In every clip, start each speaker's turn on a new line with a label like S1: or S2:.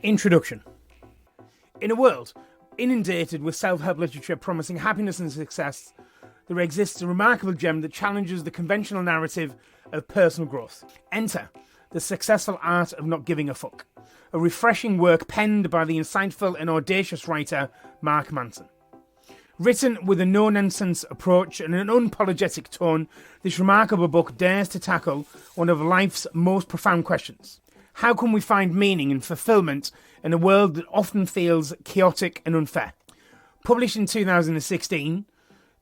S1: Introduction. In a world inundated with self-help literature promising happiness and success, there exists a remarkable gem that challenges the conventional narrative of personal growth. Enter The Successful Art of Not Giving a Fuck, a refreshing work penned by the insightful and audacious writer Mark Manson. Written with a no-nonsense approach and an unapologetic tone, this remarkable book dares to tackle one of life's most profound questions. How can we find meaning and fulfillment in a world that often feels chaotic and unfair? Published in 2016,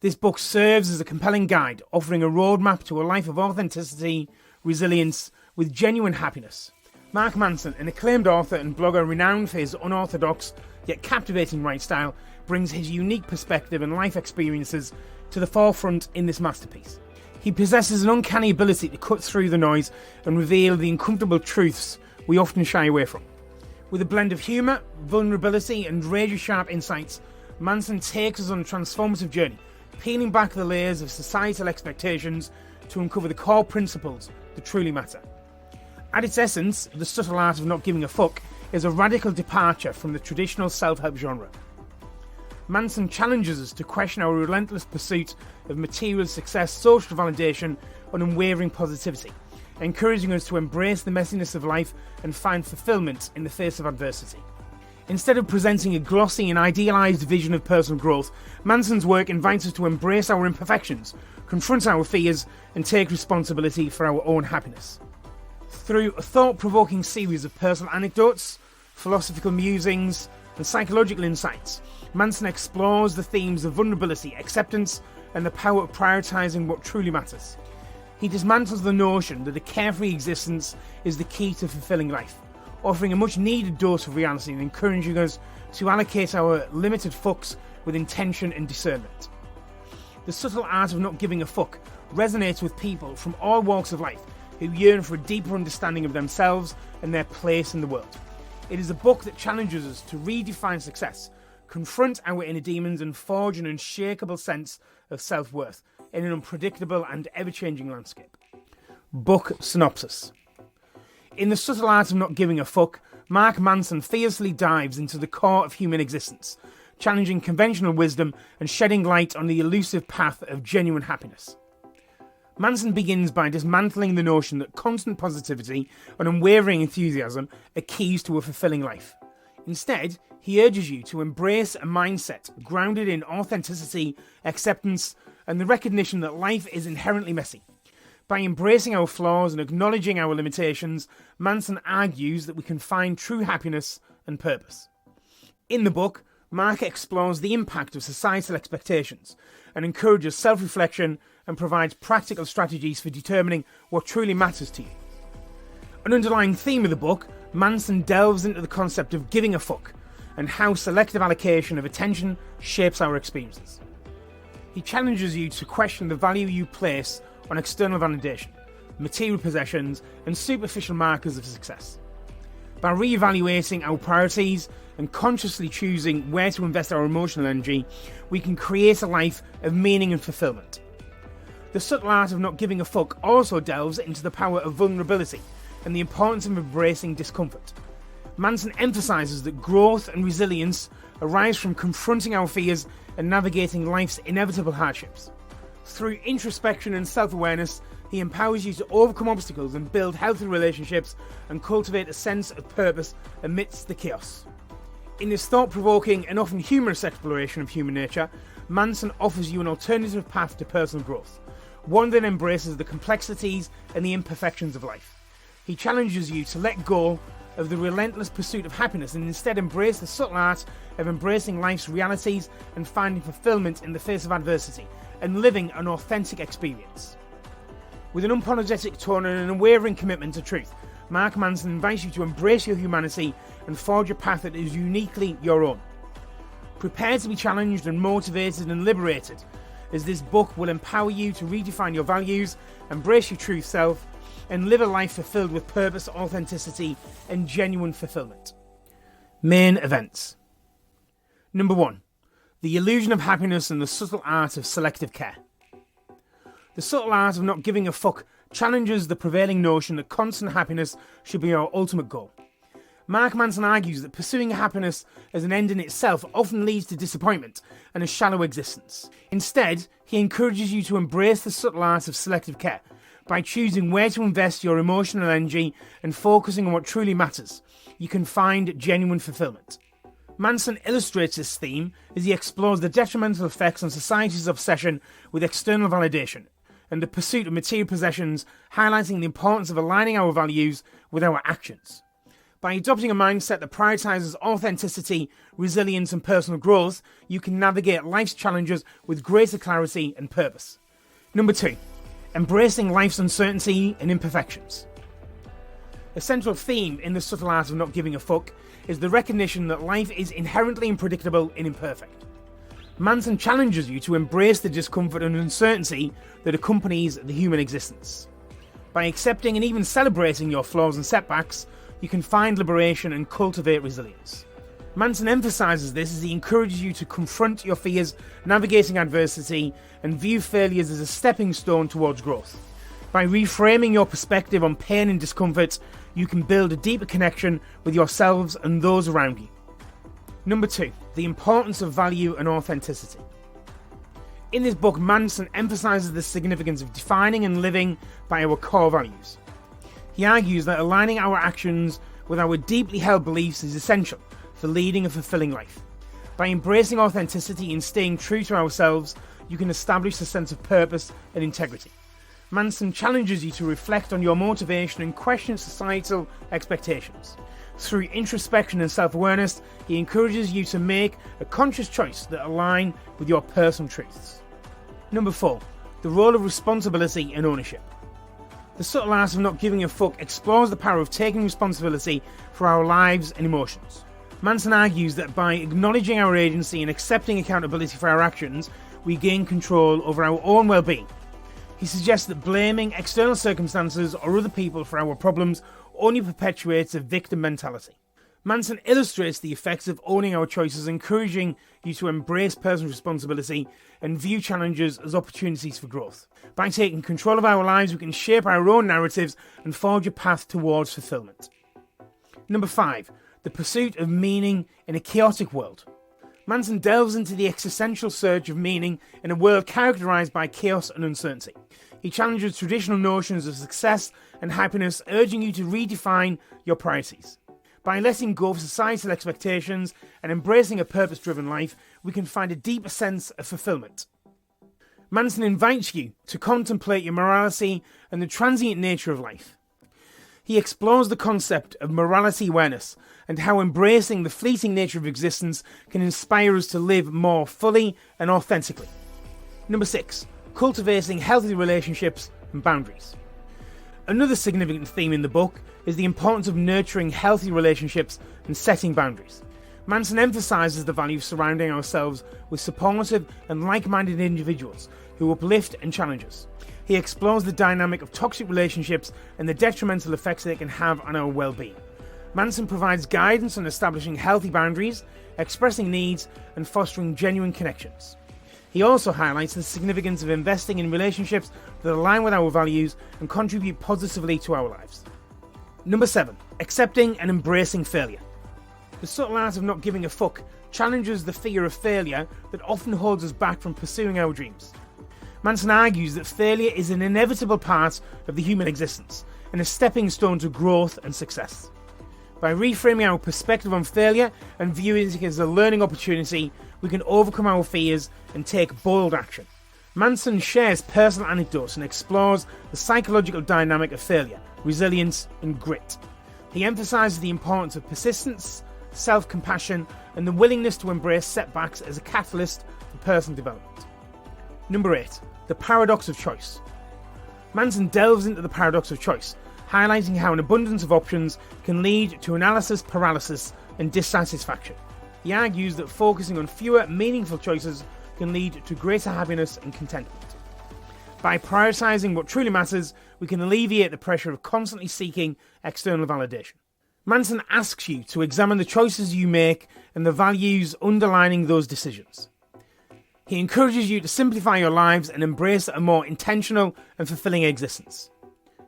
S1: this book serves as a compelling guide, offering a roadmap to a life of authenticity, resilience, with genuine happiness. Mark Manson, an acclaimed author and blogger renowned for his unorthodox yet captivating writing style, brings his unique perspective and life experiences to the forefront in this masterpiece. He possesses an uncanny ability to cut through the noise and reveal the uncomfortable truths we often shy away from. With a blend of humour, vulnerability and razor-sharp insights, Manson takes us on a transformative journey, peeling back the layers of societal expectations to uncover the core principles that truly matter. At its essence, The Subtle Art of Not Giving a Fuck is a radical departure from the traditional self-help genre. Manson challenges us to question our relentless pursuit of material success, social validation, and unwavering positivity, encouraging us to embrace the messiness of life and find fulfillment in the face of adversity. Instead of presenting a glossy and idealised vision of personal growth, Manson's work invites us to embrace our imperfections, confront our fears, and take responsibility for our own happiness. Through a thought-provoking series of personal anecdotes, philosophical musings, and psychological insights, Manson explores the themes of vulnerability, acceptance, and the power of prioritising what truly matters. He dismantles the notion that a carefree existence is the key to fulfilling life, offering a much-needed dose of reality and encouraging us to allocate our limited fucks with intention and discernment. The Subtle Art of Not Giving a Fuck resonates with people from all walks of life who yearn for a deeper understanding of themselves and their place in the world. It is a book that challenges us to redefine success, confront our inner demons, and forge an unshakable sense of self-worth in an unpredictable and ever-changing landscape. Book Synopsis. In The Subtle Art of Not Giving a Fuck, Mark Manson fiercely dives into the core of human existence, challenging conventional wisdom and shedding light on the elusive path of genuine happiness. Manson begins by dismantling the notion that constant positivity and unwavering enthusiasm are keys to a fulfilling life. Instead, he urges you to embrace a mindset grounded in authenticity, acceptance, and the recognition that life is inherently messy. By embracing our flaws and acknowledging our limitations, Manson argues that we can find true happiness and purpose. In the book, Mark explores the impact of societal expectations and encourages self-reflection and provides practical strategies for determining what truly matters to you. An underlying theme of the book, Manson delves into the concept of giving a fuck and how selective allocation of attention shapes our experiences. He challenges you to question the value you place on external validation, material possessions, and superficial markers of success. By re-evaluating our priorities and consciously choosing where to invest our emotional energy, we can create a life of meaning and fulfillment. The Subtle Art of Not Giving a Fuck also delves into the power of vulnerability and the importance of embracing discomfort. Manson emphasises that growth and resilience arise from confronting our fears and navigating life's inevitable hardships. Through introspection and self-awareness, he empowers you to overcome obstacles and build healthy relationships and cultivate a sense of purpose amidst the chaos. In this thought-provoking and often humorous exploration of human nature, Manson offers you an alternative path to personal growth, one that embraces the complexities and the imperfections of life. He challenges you to let go of the relentless pursuit of happiness and instead embrace the subtle art of embracing life's realities and finding fulfillment in the face of adversity and living an authentic experience. With an unapologetic tone and an unwavering commitment to truth, Mark Manson invites you to embrace your humanity and forge a path that is uniquely your own. Prepare to be challenged and motivated and liberated, as this book will empower you to redefine your values, embrace your true self, and live a life fulfilled with purpose, authenticity, and genuine fulfillment. Main events. Number 1. The Illusion of Happiness and the Subtle Art of Selective Care. The Subtle Art of Not Giving a Fuck challenges the prevailing notion that constant happiness should be our ultimate goal. Mark Manson argues that pursuing happiness as an end in itself often leads to disappointment and a shallow existence. Instead, he encourages you to embrace the subtle art of selective care by choosing where to invest your emotional energy and focusing on what truly matters. You can find genuine fulfillment. Manson illustrates this theme as he explores the detrimental effects on society's obsession with external validation and the pursuit of material possessions, highlighting the importance of aligning our values with our actions. By adopting a mindset that prioritizes authenticity, resilience, and personal growth, you can navigate life's challenges with greater clarity and purpose. Number 2, embracing life's uncertainty and imperfections. A central theme in the subtle art of not giving a fuck is the recognition that life is inherently unpredictable and imperfect. Manson challenges you to embrace the discomfort and uncertainty that accompanies the human existence. By accepting and even celebrating your flaws and setbacks, you can find liberation and cultivate resilience. Manson emphasizes this as he encourages you to confront your fears, navigating adversity, and view failures as a stepping stone towards growth. By reframing your perspective on pain and discomfort, you can build a deeper connection with yourselves and those around you. Number 2, the importance of value and authenticity. In this book, Manson emphasizes the significance of defining and living by our core values. He argues that aligning our actions with our deeply held beliefs is essential for leading a fulfilling life. By embracing authenticity and staying true to ourselves, you can establish a sense of purpose and integrity. Manson challenges you to reflect on your motivation and question societal expectations. Through introspection and self-awareness, he encourages you to make a conscious choice that align with your personal truths. Number 4, the role of responsibility and ownership. The subtle art of not giving a fuck explores the power of taking responsibility for our lives and emotions. Manson argues that by acknowledging our agency and accepting accountability for our actions, we gain control over our own well-being. He suggests that blaming external circumstances or other people for our problems only perpetuates a victim mentality. Manson illustrates the effects of owning our choices, encouraging you to embrace personal responsibility and view challenges as opportunities for growth. By taking control of our lives, we can shape our own narratives and forge a path towards fulfillment. Number 5, the pursuit of meaning in a chaotic world. Manson delves into the existential search of meaning in a world characterized by chaos and uncertainty. He challenges traditional notions of success and happiness, urging you to redefine your priorities. By letting go of societal expectations and embracing a purpose-driven life, we can find a deeper sense of fulfillment. Manson invites you to contemplate your morality and the transient nature of life. He explores the concept of morality awareness and how embracing the fleeting nature of existence can inspire us to live more fully and authentically. Number 6, cultivating healthy relationships and boundaries. Another significant theme in the book is the importance of nurturing healthy relationships and setting boundaries. Manson emphasizes the value of surrounding ourselves with supportive and like-minded individuals who uplift and challenge us. He explores the dynamic of toxic relationships and the detrimental effects they can have on our well-being. Manson provides guidance on establishing healthy boundaries, expressing needs, and fostering genuine connections. He also highlights the significance of investing in relationships that align with our values and contribute positively to our lives. Number 7, accepting and embracing failure. The subtle art of not giving a fuck challenges the fear of failure that often holds us back from pursuing our dreams. Manson argues that failure is an inevitable part of the human existence and a stepping stone to growth and success. By reframing our perspective on failure and viewing it as a learning opportunity, we can overcome our fears and take bold action. Manson shares personal anecdotes and explores the psychological dynamic of failure, resilience, and grit. He emphasizes the importance of persistence, self-compassion, and the willingness to embrace setbacks as a catalyst for personal development. Number 8, the paradox of choice. Manson delves into the paradox of choice, highlighting how an abundance of options can lead to analysis paralysis and dissatisfaction. He argues that focusing on fewer meaningful choices can lead to greater happiness and contentment. By prioritizing what truly matters, we can alleviate the pressure of constantly seeking external validation. Manson asks you to examine the choices you make and the values underlining those decisions. He encourages you to simplify your lives and embrace a more intentional and fulfilling existence.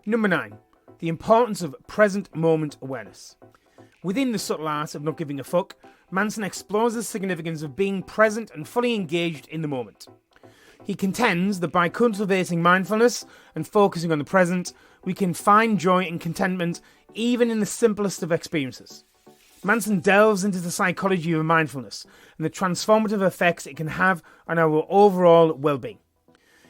S1: Number 9, the importance of present moment awareness. Within The Subtle Art of Not Giving a Fuck, Manson explores the significance of being present and fully engaged in the moment. He contends that by cultivating mindfulness and focusing on the present, we can find joy and contentment even in the simplest of experiences. Manson delves into the psychology of mindfulness and the transformative effects it can have on our overall well-being.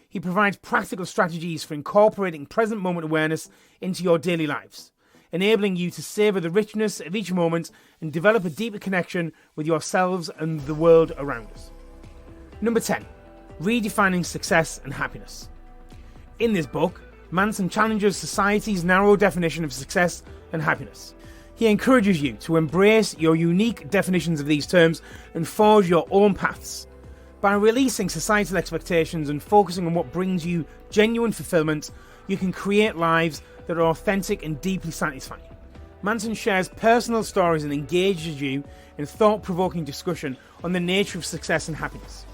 S1: He provides practical strategies for incorporating present moment awareness into your daily lives, enabling you to savour the richness of each moment and develop a deeper connection with yourselves and the world around us. Number 10. Redefining success and happiness. In this book, Manson challenges society's narrow definition of success and happiness. He encourages you to embrace your unique definitions of these terms and forge your own paths. By releasing societal expectations and focusing on what brings you genuine fulfillment, you can create lives that are authentic and deeply satisfying. Manson shares personal stories and engages you in thought-provoking discussion on the nature of success and happiness.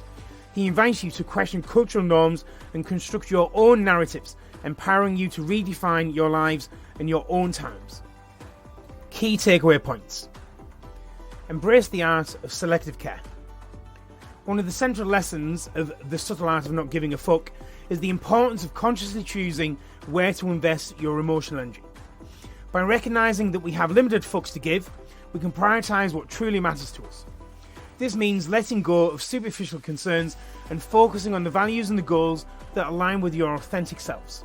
S1: He invites you to question cultural norms and construct your own narratives, empowering you to redefine your lives in your own terms. Key takeaway points. Embrace the art of selective care. One of the central lessons of The Subtle Art of Not Giving a Fuck is the importance of consciously choosing where to invest your emotional energy. By recognising that we have limited fucks to give, we can prioritise what truly matters to us. This means letting go of superficial concerns and focusing on the values and the goals that align with your authentic selves.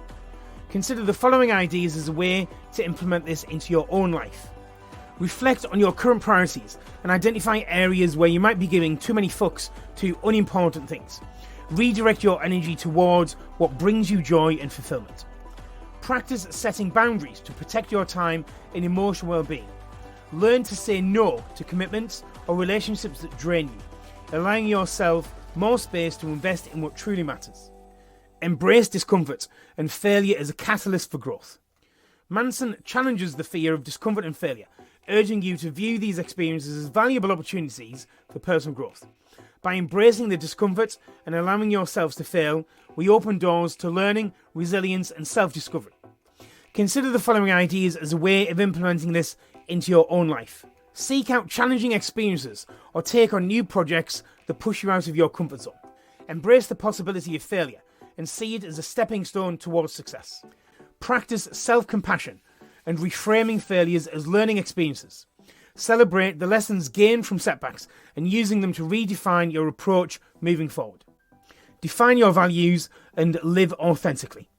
S1: Consider the following ideas as a way to implement this into your own life. Reflect on your current priorities and identify areas where you might be giving too many fucks to unimportant things. Redirect your energy towards what brings you joy and fulfillment. Practice setting boundaries to protect your time and emotional well-being. Learn to say no to commitments or relationships that drain you, allowing yourself more space to invest in what truly matters. Embrace discomfort and failure as a catalyst for growth. Manson challenges the fear of discomfort and failure, urging you to view these experiences as valuable opportunities for personal growth. By embracing the discomfort and allowing yourselves to fail, we open doors to learning, resilience, and self-discovery. Consider the following ideas as a way of implementing this into your own life. Seek out challenging experiences or take on new projects that push you out of your comfort zone. Embrace the possibility of failure and see it as a stepping stone towards success. Practice self-compassion and reframing failures as learning experiences. Celebrate the lessons gained from setbacks and using them to redefine your approach moving forward. Define your values and live authentically.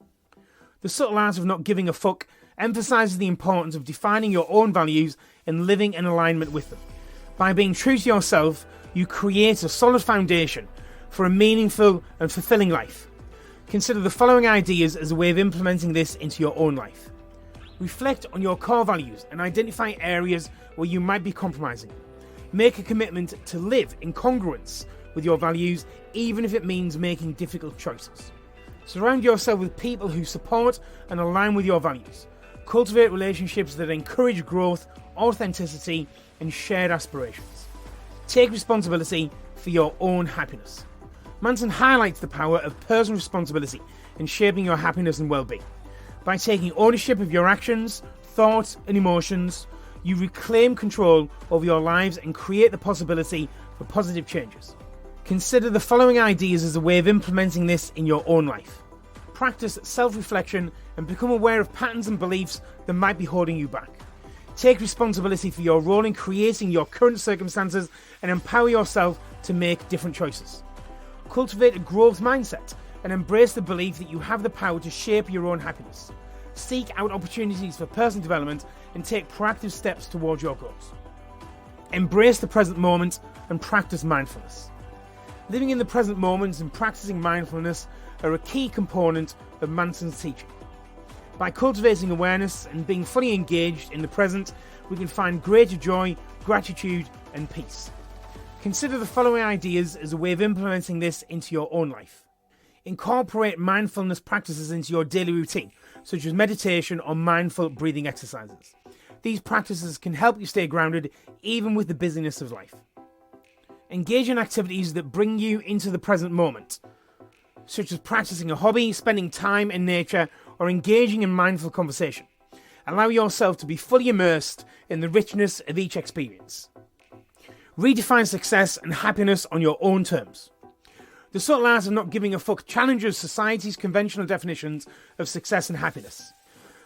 S1: The Subtle Art of Not Giving a Fuck emphasises the importance of defining your own values and living in alignment with them. By being true to yourself, you create a solid foundation for a meaningful and fulfilling life. Consider the following ideas as a way of implementing this into your own life. Reflect on your core values and identify areas where you might be compromising. Make a commitment to live in congruence with your values, even if it means making difficult choices. Surround yourself with people who support and align with your values. Cultivate relationships that encourage growth, authenticity, and shared aspirations. Take responsibility for your own happiness. Manson highlights the power of personal responsibility in shaping your happiness and well-being. By taking ownership of your actions, thoughts, and emotions, you reclaim control over your lives and create the possibility for positive changes. Consider the following ideas as a way of implementing this in your own life. Practice self-reflection and become aware of patterns and beliefs that might be holding you back. Take responsibility for your role in creating your current circumstances and empower yourself to make different choices. Cultivate a growth mindset and embrace the belief that you have the power to shape your own happiness. Seek out opportunities for personal development and take proactive steps towards your goals. Embrace the present moment and practice mindfulness. Living in the present moment and practicing mindfulness are a key component of Manson's teaching. By cultivating awareness and being fully engaged in the present, we can find greater joy, gratitude, and peace. Consider the following ideas as a way of implementing this into your own life. Incorporate mindfulness practices into your daily routine, such as meditation or mindful breathing exercises. These practices can help you stay grounded even with the busyness of life. Engage in activities that bring you into the present moment, such as practicing a hobby, spending time in nature, or engaging in mindful conversation. Allow yourself to be fully immersed in the richness of each experience. Redefine success and happiness on your own terms. The Subtle Art of Not Giving a Fuck challenges society's conventional definitions of success and happiness.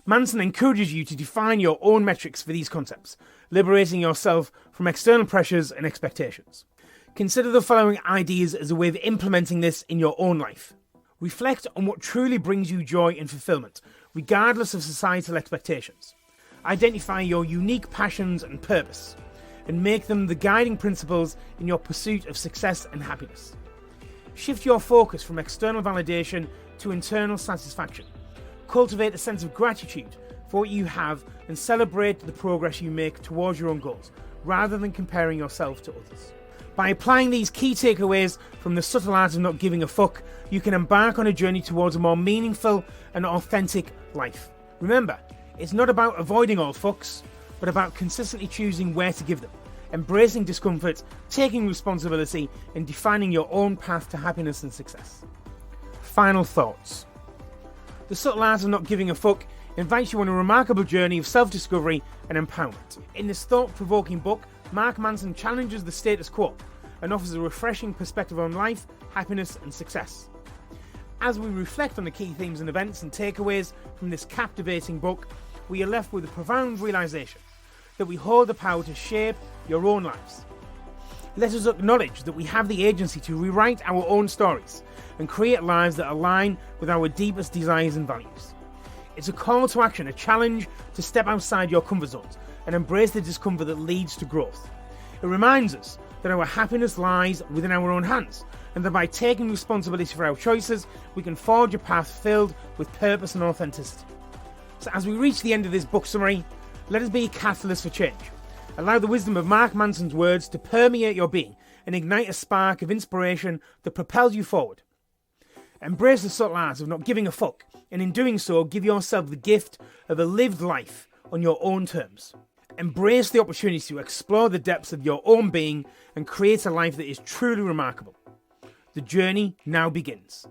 S1: Manson encourages you to define your own metrics for these concepts, liberating yourself from external pressures and expectations. Consider the following ideas as a way of implementing this in your own life. Reflect on what truly brings you joy and fulfillment, regardless of societal expectations. Identify your unique passions and purpose, and make them the guiding principles in your pursuit of success and happiness. Shift your focus from external validation to internal satisfaction. Cultivate a sense of gratitude for what you have and celebrate the progress you make towards your own goals, rather than comparing yourself to others. By applying these key takeaways from the Subtle Art of Not Giving a Fuck, you can embark on a journey towards a more meaningful and authentic life. Remember, it's not about avoiding all fucks, but about consistently choosing where to give them, embracing discomfort, taking responsibility, and defining your own path to happiness and success. Final thoughts. The Subtle Art of Not Giving a Fuck invites you on a remarkable journey of self-discovery and empowerment. In this thought-provoking book, Mark Manson challenges the status quo and offers a refreshing perspective on life, happiness, and success. As we reflect on the key themes and events and takeaways from this captivating book, we are left with a profound realization that we hold the power to shape your own lives. Let us acknowledge that we have the agency to rewrite our own stories and create lives that align with our deepest desires and values. It's a call to action, a challenge to step outside your comfort zones and embrace the discomfort that leads to growth. It reminds us that our happiness lies within our own hands, and that by taking responsibility for our choices, we can forge a path filled with purpose and authenticity. So as we reach the end of this book summary, let us be a catalyst for change. Allow the wisdom of Mark Manson's words to permeate your being and ignite a spark of inspiration that propels you forward. Embrace the subtle art of not giving a fuck, and in doing so, give yourself the gift of a lived life on your own terms. Embrace the opportunity to explore the depths of your own being and create a life that is truly remarkable. The journey now begins.